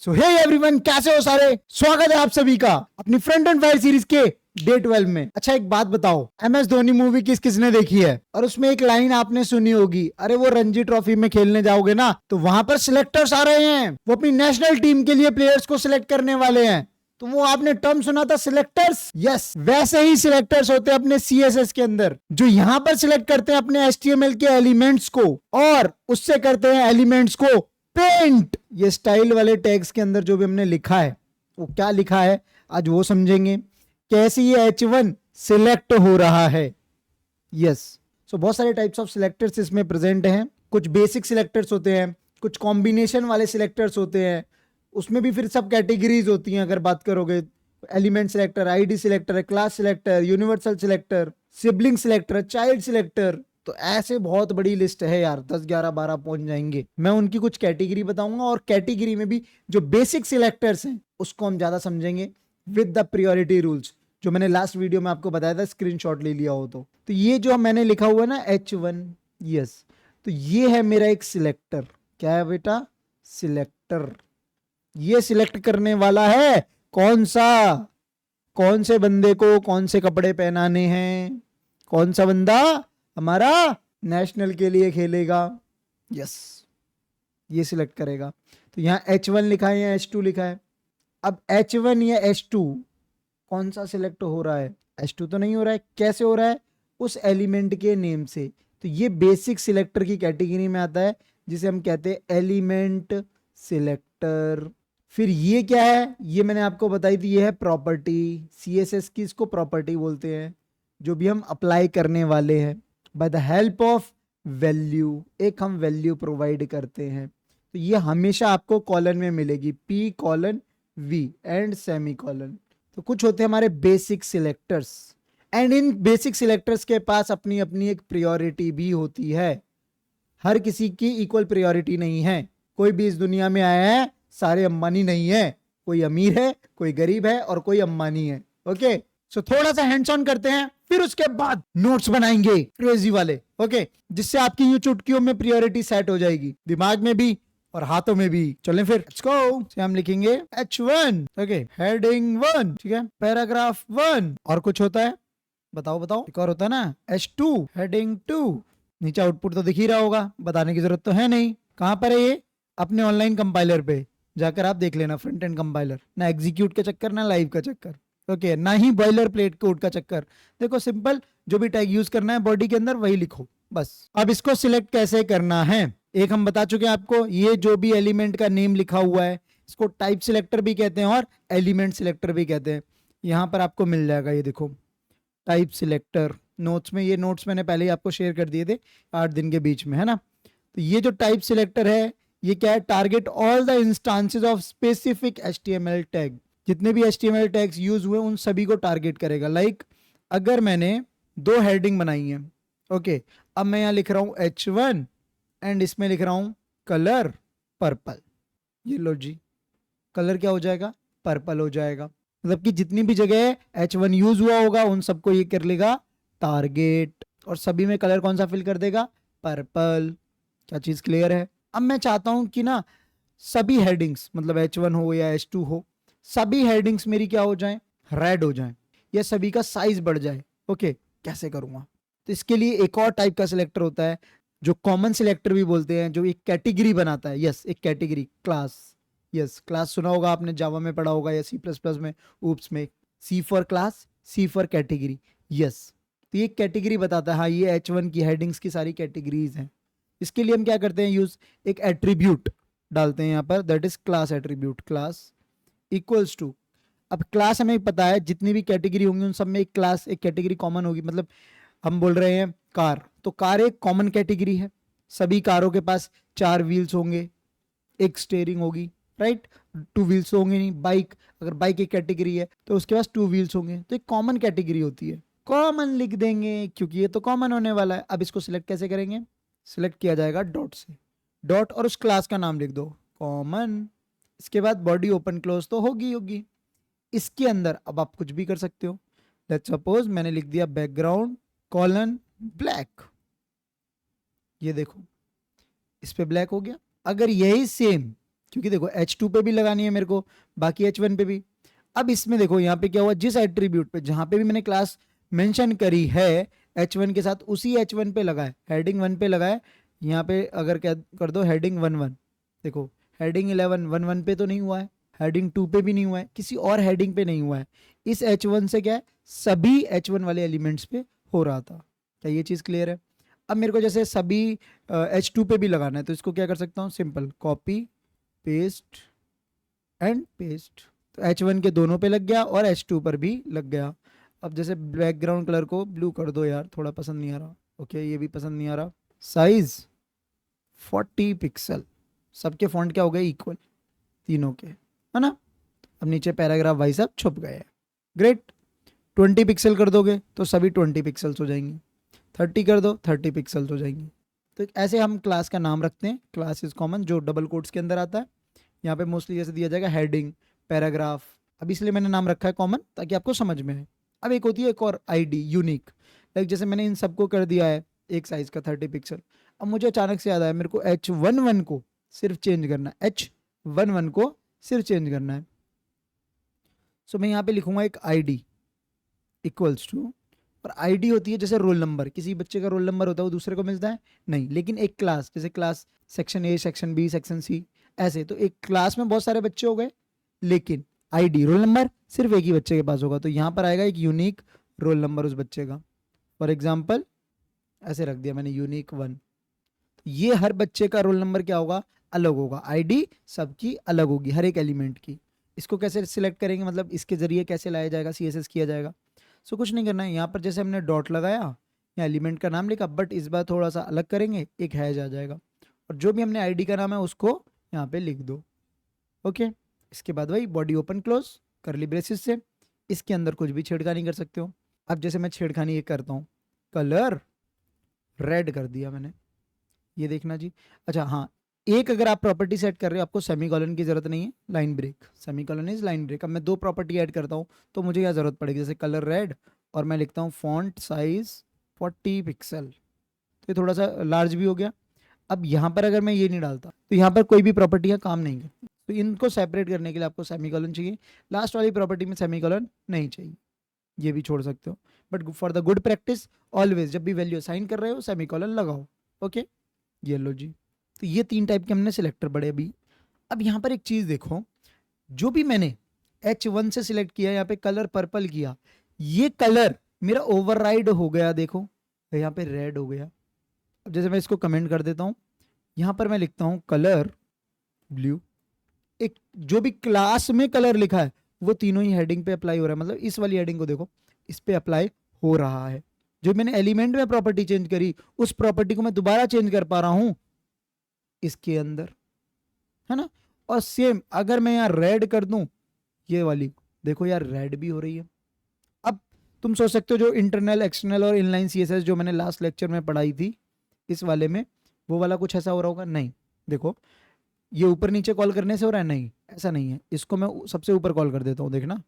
सो hey everyone, कैसे हो सारे। स्वागत है आप सभी का अपनी फ्रंट एंड फायर सीरीज के डे 12 में। अच्छा एक बात बताओ, MS धोनी मूवी किस किसने देखी है? और उसमें एक लाइन आपने सुनी होगी, अरे वो रणजी ट्रॉफी में खेलने जाओगे ना तो वहां पर सिलेक्टर्स आ रहे हैं, वो अपनी नेशनल टीम के लिए प्लेयर्स को सिलेक्ट करने वाले हैं। तो वो आपने टर्म सुना था सिलेक्टर्स। यस, वैसे ही सिलेक्टर्स होते हैं अपने CSS के अंदर, जो यहाँ पर सिलेक्ट करते हैं अपने HTML के एलिमेंट्स को और उससे करते हैं एलिमेंट्स को पेंट। ये स्टाइल वाले टैग्स के अंदर जो भी हमने लिखा है वो क्या लिखा है आज वो समझेंगे, कैसे ये H1 सिलेक्ट हो रहा है। यस, सो बहुत सारे टाइप्स ऑफ सिलेक्टर्स इसमें प्रेजेंट हैं। कुछ बेसिक सिलेक्टर्स होते हैं, कुछ कॉम्बिनेशन वाले सिलेक्टर्स होते हैं, उसमें भी फिर सब कैटेगरीज होती हैं। अगर बात करोगे element selector, ID selector, class selector, universal selector, sibling selector, child selector, तो ऐसे बहुत बड़ी लिस्ट है यार, 10 11 12 पहुंच जाएंगे। मैं उनकी कुछ कैटेगरी बताऊंगा और कैटेगरी में भी जो बेसिक सिलेक्टर्स हैं उसको हम ज्यादा समझेंगे विद द प्रायोरिटी रूल्स, जो मैंने लास्ट वीडियो में आपको बताया था, स्क्रीनशॉट ले लिया हो तो ये जो मैंने लिखा हुआ है ना H1, यस, तो ये है मेरा एक सिलेक्टर। क्या है बेटा? सिलेक्टर। ये सिलेक्ट करने वाला है कौन सा, कौन से बंदे को कौन से कपड़े पहनाने हैं, कौन सा बंदा हमारा नेशनल के लिए खेलेगा। यस, ये सिलेक्ट करेगा। तो यहाँ H1 लिखा है या H2 लिखा है। अब H1 या H2 कौन सा सिलेक्ट हो रहा है? H2 तो नहीं हो रहा है। कैसे हो रहा है? उस एलिमेंट के नेम से। तो ये बेसिक सिलेक्टर की कैटेगरी में आता है, जिसे हम कहते हैं एलिमेंट सिलेक्टर। फिर ये क्या है? ये मैंने आपको बताई थी, ये है प्रॉपर्टी। CSS की इसको प्रॉपर्टी बोलते हैं, जो भी हम अप्लाई करने वाले हैं by the help of value. एक हम वैल्यू प्रोवाइड करते हैं, तो ये हमेशा आपको कॉलन में मिलेगी, P:V एंड सेमी कॉलन। तो कुछ होते हैं हमारे basic selectors, and in basic selectors के पास अपनी अपनी एक प्रायोरिटी भी होती है। हर किसी की इक्वल प्रायोरिटी नहीं है। कोई भी इस दुनिया में आया है, सारे अंबानी नहीं है। कोई अमीर है, कोई गरीब है और कोई अंबानी है। ओके, सो थोड़ा सा हैंड्स ऑन करते हैं, फिर उसके बाद नोट्स बनाएंगे क्रेजी वाले। ओके, जिससे आपकी यूं चुटकियों में प्रायोरिटी सेट हो जाएगी, दिमाग में भी और हाथों में भी। चलें फिर, लेट्स गो। से हम लिखेंगे H1, ओके, हेडिंग 1, ठीक है, पैराग्राफ 1। और कुछ होता है? बताओ बताओ। एक और होता है ना, H2, हेडिंग 2। नीचे आउटपुट तो दिख ही रहा होगा, बताने की जरूरत तो है नहीं। कहां पर है ये? अपने ऑनलाइन कंपाइलर पे जाकर आप देख लेना, फ्रंट एंड कंपाइलर। ना एग्जीक्यूट का चक्कर, ना लाइव का चक्कर, ओके, ना ही बॉयलर प्लेट कोड का चक्कर। देखो सिंपल, जो भी टैग यूज करना है बॉडी के अंदर वही लिखो बस। अब इसको सिलेक्ट कैसे करना है एक हम बता चुके हैं आपको। ये जो भी एलिमेंट का नेम लिखा हुआ है इसको टाइप सिलेक्टर भी कहते हैं और एलिमेंट सिलेक्टर भी कहते हैं। यहां पर आपको मिल जाएगा, ये देखो, टाइप सिलेक्टर। नोट्स में, ये नोट्स मैंने पहले ही आपको शेयर कर दिए थे 8 दिन के बीच में, है ना। तो ये जो टाइप सिलेक्टर है ये क्या है? Target all the instances of specific HTML tag. जितने भी HTML टैग्स यूज हुए उन सभी को टारगेट करेगा। लाइक अगर मैंने 2 हेडिंग बनाई है, ओके, अब मैं यहाँ लिख रहा हूँ H1 एंड इसमें लिख रहा हूँ कलर पर्पल। ये लो जी, कलर क्या हो जाएगा? पर्पल हो जाएगा। मतलब कि जितनी भी जगह H1 यूज हुआ होगा उन सबको ये कर लेगा टारगेट, और सभी में कलर कौन सा फिल कर देगा? पर्पल। क्या चीज क्लियर है? अब मैं चाहता हूं कि ना सभी हेडिंग्स, मतलब H1 हो या H2 हो, सभी हेडिंग्स मेरी क्या हो जाएं? रेड हो जाएं, या सभी का साइज बढ़ जाए। ओके, कैसे करूंगा? तो इसके लिए एक और टाइप का सिलेक्टर होता है जो कॉमन सिलेक्टर भी बोलते हैं, जो एक कैटेगरी बनाता है। यस, एक कैटेगरी, क्लास। यस, क्लास सुना होगा आपने, जावा में पढ़ा होगा या C++ में, ऊप्स में। C for class, C for category. Yes, तो ये कैटेगरी बताता है। हाँ, ये H1 की हेडिंग्स की सारी कैटेगरीज हैं। इसके लिए हम क्या करते हैं? यूज एक एट्रीब्यूट डालते हैं यहाँ पर, that is class attribute. Class equals to, अब क्लास हमें पता है जितनी भी कैटेगरी होंगी उन सब में एक क्लास, एक कैटेगरी कॉमन होगी। मतलब हम बोल रहे हैं कार, तो कार एक कॉमन कैटेगरी है। सभी कारों के पास 4 व्हील्स होंगे, एक स्टेयरिंग होगी, राइट। 2 व्हील्स होंगे नहीं। बाइक, अगर बाइक एक कैटेगरी है तो उसके पास 2 व्हील्स होंगे, तो एक कॉमन कैटेगरी होती है। कॉमन लिख देंगे क्योंकि ये तो कॉमन होने वाला है। अब इसको सिलेक्ट कैसे करेंगे? सिलेक्ट किया जाएगा डॉट से, डॉट और उस क्लास का नाम लिख दो, कॉमन। इसके बाद बॉडी ओपन क्लोज तो होगी होगी। इसके अंदर अब आप कुछ भी कर सकते हो। लेट्स सपोज मैंने लिख दिया बैकग्राउंड कॉलन ब्लैक, ये देखो इस पे ब्लैक हो गया। अगर यही सेम क्योंकि देखो H2 पे भी लगानी है मेरे को, बाकी H1 पे भी। अब इसमें देखो यहाँ पे क्या हुआ, जिस एट्रीब्यूट पे जहां पे भी मैंने क्लास मेंशन करी है H1 के साथ, उसी H1 पे लगाए, हेडिंग 1 पे लगाए। यहाँ पे अगर क्या कर दो हेडिंग 1 1, देखो हेडिंग 11 1 1 पे तो नहीं हुआ है, हेडिंग 2 पे भी नहीं हुआ है, किसी और हेडिंग पे नहीं हुआ है। इस H1 से क्या है, सभी H1 वाले एलिमेंट्स पे हो रहा था। क्या ये चीज क्लियर है? अब मेरे को जैसे सभी H2 पे भी लगाना है, तो इसको क्या कर सकता हूँ, simple copy paste and paste. तो H1 के दोनों पे लग गया और H2 पर भी लग गया। अब जैसे बैकग्राउंड कलर को ब्लू कर दो यार, थोड़ा पसंद नहीं आ रहा। ओके ये भी पसंद नहीं आ रहा। साइज 40 पिक्सल, सबके फॉन्ट क्या हो गए, इक्वल तीनों के, है ना। अब नीचे पैराग्राफ भाई साहब छुप गए। ग्रेट। 20 पिक्सल कर दोगे तो सभी 20 पिक्सल्स हो जाएंगी, 30 कर दो 30 पिक्सल्स हो जाएंगी। तो ऐसे हम क्लास का नाम रखते हैं, क्लास इज कॉमन, जो डबल कोट्स के अंदर आता है। यहाँ पे मोस्टली जैसे दिया जाएगा हेडिंग, पैराग्राफ। अब इसलिए मैंने नाम रखा है कॉमन, ताकि आपको समझ में आए। अब एक होती है एक और आईडी यूनिक, लाइक जैसे मैंने इन सबको कर दिया है एक साइज का 30 पिक्सल। अब मुझे अचानक से याद आया मेरे को H11 को सिर्फ चेंज करना है, H11 को सिर्फ चेंज करना है। सो मैं यहाँ पे लिखूंगा एक आईडी इक्वल्स टू, और आईडी होती है जैसे रोल नंबर, किसी बच्चे का रोल नंबर होता है वो दूसरे को मिलता है नहीं, लेकिन एक क्लास, जैसे class section A, section B, section C, ऐसे। तो एक क्लास में बहुत सारे बच्चे हो गए, लेकिन आईडी रोल नंबर सिर्फ एक ही बच्चे के पास होगा। तो यहाँ पर आएगा एक यूनिक रोल नंबर उस बच्चे का। फॉर एग्जाम्पल ऐसे रख दिया मैंने यूनिक 1। ये हर बच्चे का रोल नंबर क्या होगा, अलग होगा, आईडी सबकी अलग होगी हर एक एलिमेंट की। इसको कैसे सिलेक्ट करेंगे, मतलब इसके जरिए कैसे लाया जाएगा, CSS किया जाएगा। सो कुछ नहीं करना है, यहाँ पर जैसे हमने डॉट लगाया या एलिमेंट का नाम लिखा, बट इस बार थोड़ा सा अलग करेंगे, एक हैश आ जाएगा, और जो भी हमने आईडी का नाम है उसको यहाँ पे लिख दो। ओके। इसके बाद वही बॉडी ओपन क्लोज करली ब्रेसेस से, इसके अंदर कुछ भी छेड़खानी कर सकते हो। अब जैसे मैं छेड़खानी ये करता हूँ, कलर रेड कर दिया मैंने, ये देखना जी। अच्छा हाँ, एक अगर आप प्रॉपर्टी सेट कर रहे हो, आपको सेमीकोलन की जरूरत नहीं है, line break, semicolon is line break. अब मैं 2 प्रॉपर्टी ऐड करता हूँ तो मुझे क्या जरूरत पड़ेगी, जैसे कलर रेड, और मैं लिखता हूँ फॉन्ट साइज 40 पिक्सल, तो ये थोड़ा सा लार्ज भी हो गया। अब यहाँ पर अगर मैं ये नहीं डालता तो यहाँ पर कोई भी प्रॉपर्टियाँ काम नहीं करती। तो इनको सेपरेट करने के लिए आपको सेमीकोलन चाहिए, लास्ट वाली प्रॉपर्टी में सेमीकोलन नहीं चाहिए, ये भी छोड़ सकते हो। But for the good practice always जब भी वैल्यू असाइन कर रहे हो सेमीकोलन लगाओ। ओके ये लो जी। तो ये 3 टाइप के हमने सिलेक्टर पढ़े अभी। अब यहाँ पर एक चीज देखो, जो भी मैंने H1 से सिलेक्ट किया, यहाँ पे कलर पर्पल किया, ये कलर मेरा ओवरराइड हो गया, देखो यहाँ पे रेड हो गया। अब जैसे मैं इसको कमेंट कर देता हूँ, यहाँ पर मैं लिखता हूँ कलर ब्लू, एक जो भी क्लास में कलर लिखा है वो तीनों ही हेडिंग पे अप्लाई हो रहा है, मतलब इस वाली हेडिंग को देखो, इस पे अप्लाई हो रहा है। जो मैंने एलिमेंट में प्रॉपर्टी चेंज करी, उस प्रॉपर्टी को मैं दोबारा चेंज कर पा रहा हूं इसके अंदर, है ना। और सेम अगर मैं यहाँ रेड कर दूं, ये वाली देखो यार रेड भी हो रही है। अब तुम सोच सकते हो जो इंटरनल, एक्सटर्नल और इनलाइन CSS जो मैंने लास्ट लेक्चर में पढ़ाई थी इस वाले में, वो वाला कुछ ऐसा हो रहा होगा, नहीं। देखो ये ऊपर नीचे कॉल करने से हो रहा है, नहीं ऐसा नहीं है। इसको मैं सबसे ऊपर कॉल कर देता हूँ, देखना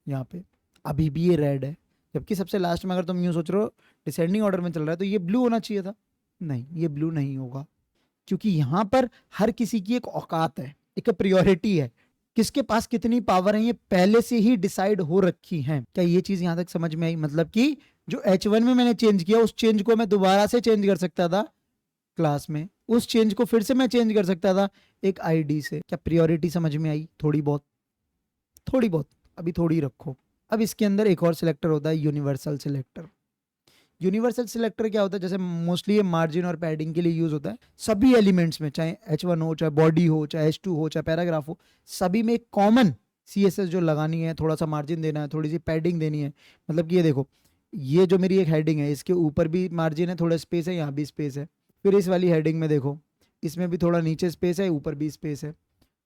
यहाँ पे अभी भी ये रेड है, जबकि सबसे लास्ट में अगर तुम यूँ सोच रहे हो डिसेंडिंग ऑर्डर में चल रहा है तो ये ब्लू होना चाहिए था, नहीं ये ब्लू नहीं होगा, क्योंकि यहाँ पर हर किसी की एक औकात है, एक प्रायोरिटी है, किसके पास कितनी पावर है ये पहले से ही डिसाइड हो रखी है। क्या ये चीज यहाँ तक समझ में आई? मतलब कि जो H1 में मैंने चेंज किया, उस चेंज को मैं दोबारा से चेंज कर सकता था क्लास में, उस चेंज को फिर से मैं चेंज कर सकता था एक आईडी से। क्या प्रायोरिटी समझ में आई? थोड़ी बहुत, थोड़ी बहुत, अभी थोड़ी रखो। अब इसके अंदर एक और सिलेक्टर होता है यूनिवर्सल सिलेक्टर। यूनिवर्सल सिलेक्टर क्या होता है, जैसे मोस्टली ये मार्जिन और पैडिंग के लिए यूज होता है सभी एलिमेंट्स में, चाहे H1 हो, चाहे बॉडी हो, चाहे H2 हो, चाहे पैराग्राफ हो, सभी में एक कॉमन CSS जो लगानी है, थोड़ा सा मार्जिन देना है, थोड़ी सी पैडिंग देनी है। मतलब कि ये देखो, ये जो मेरी एक हेडिंग है इसके ऊपर भी मार्जिन है, थोड़ा स्पेस है, यहाँ भी स्पेस है। फिर इस वाली हेडिंग में देखो, इसमें भी थोड़ा नीचे स्पेस है, ऊपर भी स्पेस है।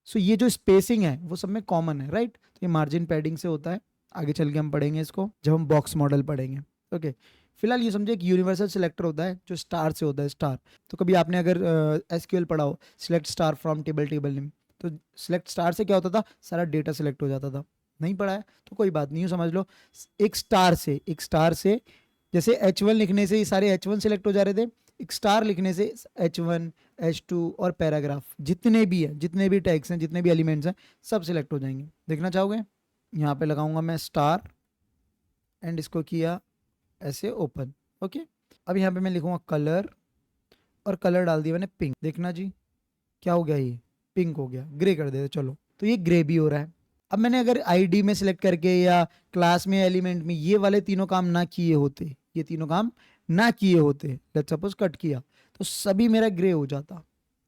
सो ये जो स्पेसिंग है वो सब में कॉमन है, राइट। तो ये मार्जिन पैडिंग से होता है, आगे चल के हम पढ़ेंगे इसको जब हम बॉक्स मॉडल पढ़ेंगे। ओके फिलहाल ये समझे एक यूनिवर्सल सिलेक्टर होता है जो स्टार से होता है, स्टार। तो कभी आपने अगर SQL पढ़ा हो, select star from table table name, तो सिलेक्ट स्टार से क्या होता था, सारा डेटा सिलेक्ट हो जाता था। नहीं पढ़ा है तो कोई बात नहीं, समझ लो एक स्टार से जैसे H1 लिखने से ही सारे H1 सिलेक्ट हो जा रहे थे, एक स्टार लिखने से H1, H2 और पैराग्राफ जितने भी है, जितने भी टैग्स हैं, जितने भी एलिमेंट्स हैं, सब सिलेक्ट हो जाएंगे। देखना चाहोगे? यहाँ पे लगाऊंगा मैं स्टार एंड इसको किया ऐसे ओपन। ओके, अब यहाँ पे मैं लिखूंगा कलर और कलर डाल दिया मैंने पिंक। देखना जी क्या हो गया, ये पिंक हो गया, ग्रे कर देते चलो, तो ये ग्रे भी हो रहा है। अब मैंने अगर आईडी में सिलेक्ट करके या क्लास में एलिमेंट में ये वाले तीनों काम ना किए होते, ये तीनों काम ना किए होते, लेट्स सपोज कट किया, तो सभी मेरा ग्रे हो जाता,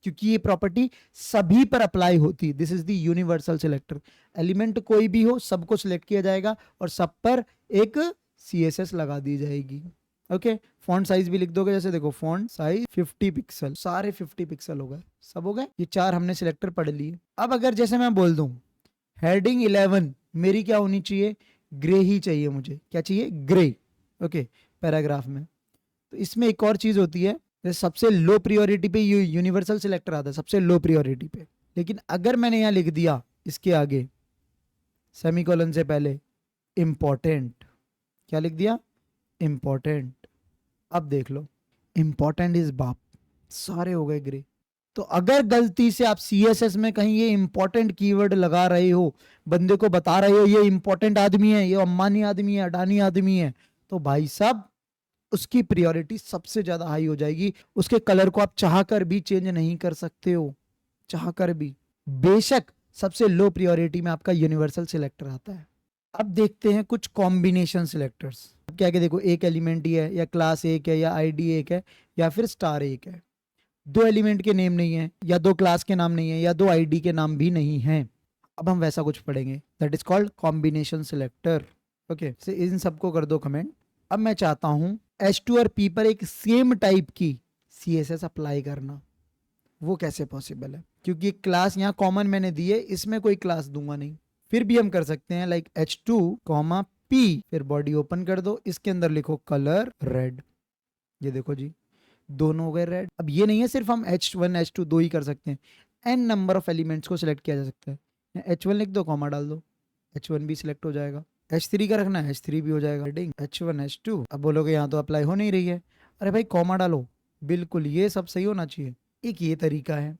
क्योंकि ये प्रॉपर्टी सभी पर अप्लाई होती। This is the universal selector. Element कोई भी हो, सबको सिलेक्ट किया जाएगा और सब पर एक CSS लगा दी जाएगी। ओके, फॉन्ट साइज भी लिख दोगे, जैसे देखो फॉन्ट साइज 50 पिक्सल, सारे 50 पिक्सल हो गए, सब हो गए। ये 4 हमने सिलेक्टर पढ़ लिए। अब अगर जैसे मैं बोल दूं हेडिंग 11 मेरी क्या होनी चाहिए, ग्रे ही चाहिए मुझे। क्या चाहिए? ग्रे। ओके, पैराग्राफ में। तो इसमें एक और चीज होती है, जैसे सबसे लो प्रायोरिटी पे यूनिवर्सल सिलेक्टर आता है, सबसे लो प्रायोरिटी पे। लेकिन अगर मैंने यहाँ लिख दिया इसके आगे सेमीकोलन से पहले इंपॉर्टेंट, क्या लिख दिया? इंपॉर्टेंट। अब देख लो, इंपॉर्टेंट इज बाप, सारे हो गए ग्रे। तो अगर गलती से आप CSS में कहीं ये इंपॉर्टेंट कीवर्ड लगा रहे हो, बंदे को बता रहे हो ये इंपॉर्टेंट आदमी है, ये अंबानी आदमी है, अडानी आदमी है, तो भाई साहब उसकी प्रायोरिटी सबसे ज्यादा हाई हो जाएगी। उसके कलर को आप चाहकर भी चेंज नहीं कर सकते हो, चाहकर भी। बेशक सबसे लो प्रायोरिटी में आपका यूनिवर्सल सिलेक्टर आता है। अब देखते हैं कुछ कॉम्बिनेशन सिलेक्टर्स। क्या क्या देखो, एक एलिमेंट ही है, या क्लास एक है, या आईडी एक है, या फिर स्टार एक है। 2 एलिमेंट के नेम नहीं है, या 2 क्लास के नाम नहीं है, या 2 आईडी के नाम भी नहीं है। अब हम वैसा कुछ पढ़ेंगे, that is called combination selector. Okay, इन सबको कर दो कमेंट। अब मैं चाहता हूं H2 और P पर एक सेम टाइप की CSS अप्लाई करना। वो कैसे पॉसिबल है? क्योंकि क्लास यहाँ कॉमन मैंने दी है, इसमें कोई क्लास दूंगा नहीं। फिर भी हम कर सकते हैं लाइक H2, P, फिर बॉडी ओपन कर दो, इसके अंदर लिखो कलर रेड। ये देखो जी, दोनों हो गए रेड। अब ये नहीं है सिर्फ हम H1 H2 दो ही कर सकते हैं, n नंबर ऑफ एलिमेंट्स को सिलेक्ट किया जा सकता है। H1 लिख दो, कॉमा डाल दो, H1 भी सिलेक्ट हो जाएगा। H3 का रखना है, H3 भी हो जाएगा। H1 H2। अब बोलोगे यहाँ तो अप्लाई हो नहीं रही है, अरे भाई कॉमा डालो, बिल्कुल ये सब सही होना चाहिए। एक ये तरीका है।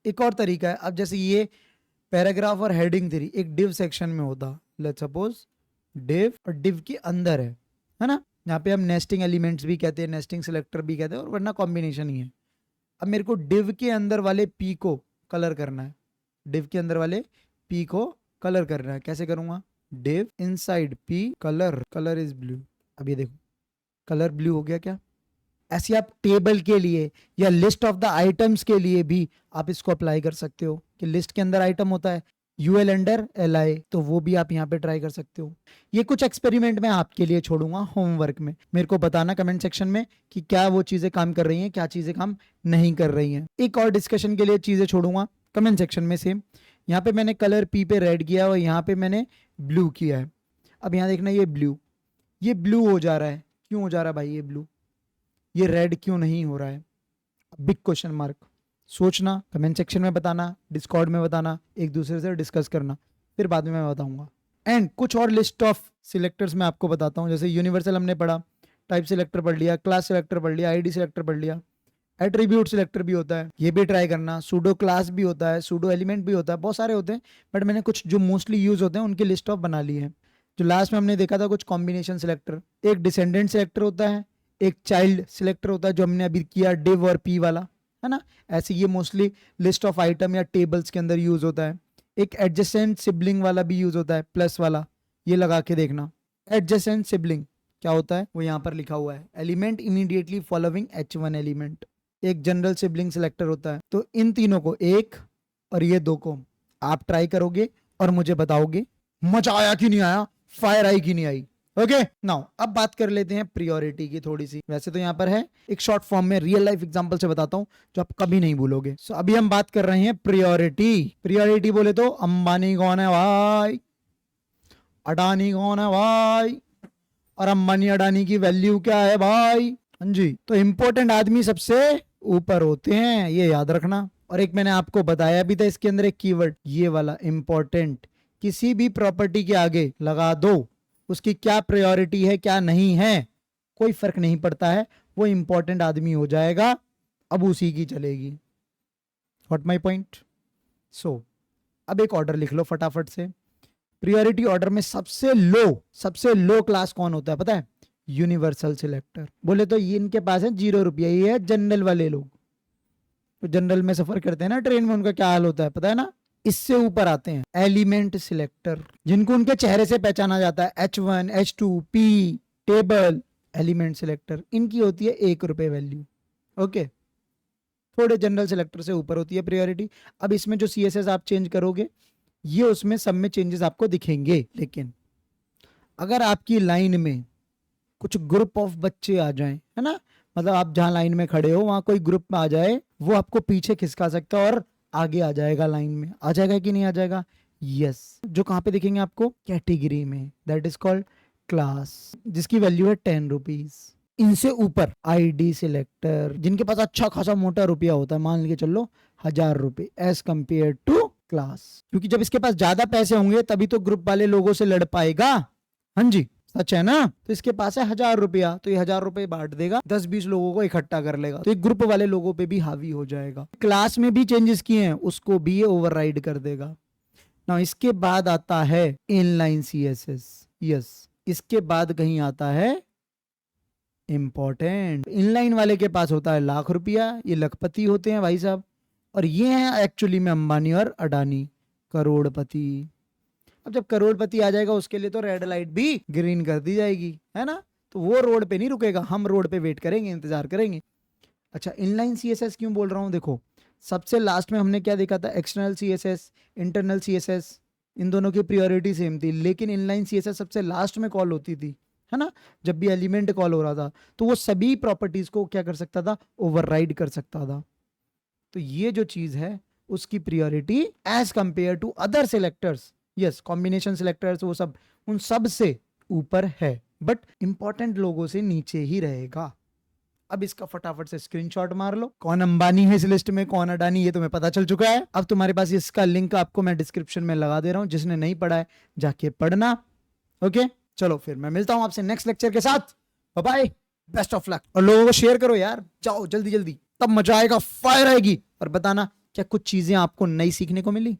एक और तरीका है, अब जैसे ये पैराग्राफ और हेडिंग 3 एक डिव सेक्शन में होता, लेट्स सपोज डिव, और डिव के अंदर है ना, यहाँ पे हम नेस्टिंग एलिमेंट्स भी कहते हैं, नेस्टिंग सिलेक्टर भी कहते हैं, और वरना कॉम्बिनेशन ही है। अब मेरे को डिव के अंदर वाले P को कलर करना है, डिव के अंदर वाले P को कलर करना है। कैसे करूंगा? Div inside P colour, colour is blue. अब ये देखो कलर ब्लू हो गया क्या? ऐसे आप टेबल के लिए या लिस्ट ऑफ द आइटम्स के लिए भी आप इसको अप्लाई कर सकते हो, कि लिस्ट के अंदर आइटम होता है UL अंडर LI, तो वो भी आप यहाँ पे ट्राई कर सकते हो। ये कुछ एक्सपेरिमेंट मैं आपके लिए छोड़ूंगा होमवर्क में, मेरे को बताना कमेंट सेक्शन में कि क्या वो चीजें काम कर रही हैं, क्या चीजें काम नहीं कर रही हैं। एक और डिस्कशन के लिए चीजें छोड़ूंगा कमेंट सेक्शन में। सेम यहाँ पे मैंने कलर P पे रेड किया और यहाँ पे मैंने ब्लू किया है। अब यहाँ देखना, ये ब्लू हो जा रहा है, क्यों हो जा रहा है भाई ये ब्लू? ये रेड क्यों नहीं हो रहा है? Big question mark. सोचना, कमेंट सेक्शन में बताना, डिस्कॉर्ड में बताना, एक दूसरे से डिस्कस करना, फिर बाद में मैं बताऊंगा। एंड कुछ और लिस्ट ऑफ सिलेक्टर्स मैं आपको बताता हूँ। जैसे यूनिवर्सल हमने पढ़ा, टाइप सिलेक्टर पढ़ लिया, क्लास सिलेक्टर पढ़ लिया, आईडी सिलेक्टर पढ़ लिया, एट्रीब्यूट सिलेक्टर भी होता है, ये भी ट्राई करना। सूडो क्लास भी होता है, सूडो एलिमेंट भी होता है, बहुत सारे होते हैं, बट मैंने कुछ जो मोस्टली यूज होते हैं उनकी लिस्ट ऑफ बना ली है। जो लास्ट में हमने देखा था कुछ कॉम्बिनेशन सिलेक्टर, एक डिसेंडेंट सिलेक्टर होता है, एक चाइल्ड सिलेक्टर होता है जो हमने अभी किया डिव और P वाला, है ना। ऐसे ये मोस्टली लिस्ट ऑफ आइटम या टेबल्स के अंदर यूज होता है। एक एडजेसेंट सिबलिंग वाला भी यूज होता है, प्लस वाला, ये लगा के देखना। एडजेसेंट सिबलिंग क्या होता है वो यहाँ पर लिखा हुआ है, element immediately following H1 element. एक जनरल सिबलिंग सिलेक्टर होता है। तो इन तीनों को, एक और ये 2 को आप ट्राई करोगे और मुझे बताओगे मजा आया कि नहीं आया, फायर आई कि नहीं आई। ओके, नाउ अब बात कर लेते हैं प्रायोरिटी की थोड़ी सी। वैसे तो यहाँ पर है, एक शॉर्ट फॉर्म में रियल लाइफ एग्जांपल से बताता हूँ जो आप कभी नहीं भूलोगे। सो अभी हम बात कर रहे हैं प्रायोरिटी। प्रायोरिटी बोले तो अंबानी कौन है भाई, अडानी कौन है भाई, और अंबानी अडानी की वैल्यू क्या है भाई। हाँ जी, तो इंपॉर्टेंट आदमी सबसे ऊपर होते हैं, ये याद रखना। और एक मैंने आपको बताया भी था इसके अंदर एक कीवर्ड, ये वाला इंपॉर्टेंट। किसी भी प्रॉपर्टी के आगे लगा दो, उसकी क्या प्रायोरिटी है क्या नहीं है कोई फर्क नहीं पड़ता है, वो इंपॉर्टेंट आदमी हो जाएगा, अब उसी की चलेगी। What my point? सो अब एक ऑर्डर लिख लो फटाफट से। प्रियोरिटी ऑर्डर में सबसे लो क्लास कौन होता है पता है? Universal selector. बोले तो ये इनके पास है 0 रुपया, ये है जनरल वाले लोग। तो जनरल में सफर करते हैं ना ट्रेन में, उनका क्या हाल होता है पता है ना? इससे ऊपर आते हैं एलिमेंट सिलेक्टर, जिनको उनके चेहरे से पहचाना जाता है, H1, H2, P, table, element selector. इनकी होती है 1 रुपए वैल्यू। ओके, थोड़े जनरल सिलेक्टर से ऊपर होती है प्रायोरिटी। अब इसमें जो CSS आप चेंज करोगे, ये उसमें सब में चेंजेस आपको दिखेंगे। लेकिन अगर आपकी लाइन में कुछ ग्रुप ऑफ बच्चे आ जाएं, है ना, मतलब आप जहां लाइन में खड़े हो वहां कोई ग्रुप में आ जाए, वो आपको पीछे खिसका सकता है और आगे आ जाएगा, लाइन में आ जाएगा कि नहीं आ जाएगा? यस। जो कहां पे दिखेंगे आपको? कैटेगरी में, दैट इज कॉल्ड क्लास, जिसकी वैल्यू है 10 रुपीज। इनसे ऊपर ID सिलेक्टर, जिनके पास अच्छा खासा मोटा रुपया होता है, मान के चलो 1000 रुपए, एज कंपेयर टू क्लास। क्योंकि जब इसके पास ज्यादा पैसे होंगे तभी तो ग्रुप वाले लोगों से लड़ पाएगा। हाँ जी, सच है ना? तो इसके पास है 1000 रुपया, तो ये 1000 रुपए बांट देगा, 10-20 लोगों को इकट्ठा कर लेगा, तो एक ग्रुप वाले लोगों पे भी हावी हो जाएगा। क्लास में भी चेंजेस किए हैं, उसको भी ये ओवरराइड कर देगा ना। इसके बाद आता है इनलाइन CSS। यस, इसके बाद कहीं आता है इंपॉर्टेंट। इनलाइन वाले के पास होता है लाख रुपया, ये लखपति होते हैं भाई साहब, और ये हैं एक्चुअली में अंबानी और अडानी, करोड़पति। अब जब करोड़पति आ जाएगा उसके लिए तो रेड लाइट भी ग्रीन कर दी जाएगी, है ना? तो वो रोड पे नहीं रुकेगा, हम रोड पे वेट करेंगे, इंतजार करेंगे। अच्छा, इनलाइन CSS क्यों बोल रहा हूं? देखो, सबसे लास्ट में हमने क्या देखा था? एक्सटर्नल CSS, इंटरनल CSS, इन दोनों की प्रियोरिटी सेम थी, लेकिन इनलाइन CSS सबसे लास्ट में कॉल होती थी, है ना? जब भी एलिमेंट कॉल हो रहा था तो वो सभी प्रॉपर्टीज को क्या कर सकता था? ओवरराइड कर सकता था। तो ये जो चीज है उसकी priority as compare to other selectors, yes, combination selectors, वो सब उन सब से ऊपर है, बट इंपॉर्टेंट लोगों से नीचे ही रहेगा। अब इसका फटाफट से स्क्रीनशॉट मार लो। कौन अंबानी है इस लिस्ट में, कौन अडानी, ये तुम्हें पता चल चुका है। अब तुम्हारे पास इसका लिंक आपको मैं डिस्क्रिप्शन में लगा दे रहा हूं, जिसने नहीं पढ़ा है जाके पढ़ना। ओके, चलो फिर मैं मिलता हूं आपसे नेक्स्ट लेक्चर के साथ। Bye bye, best of luck. और लोगों को शेयर करो यार, जाओ जल्दी जल्दी, तब मजा आएगा, फायर आएगी। और बताना क्या कुछ चीजें आपको नई सीखने को मिली।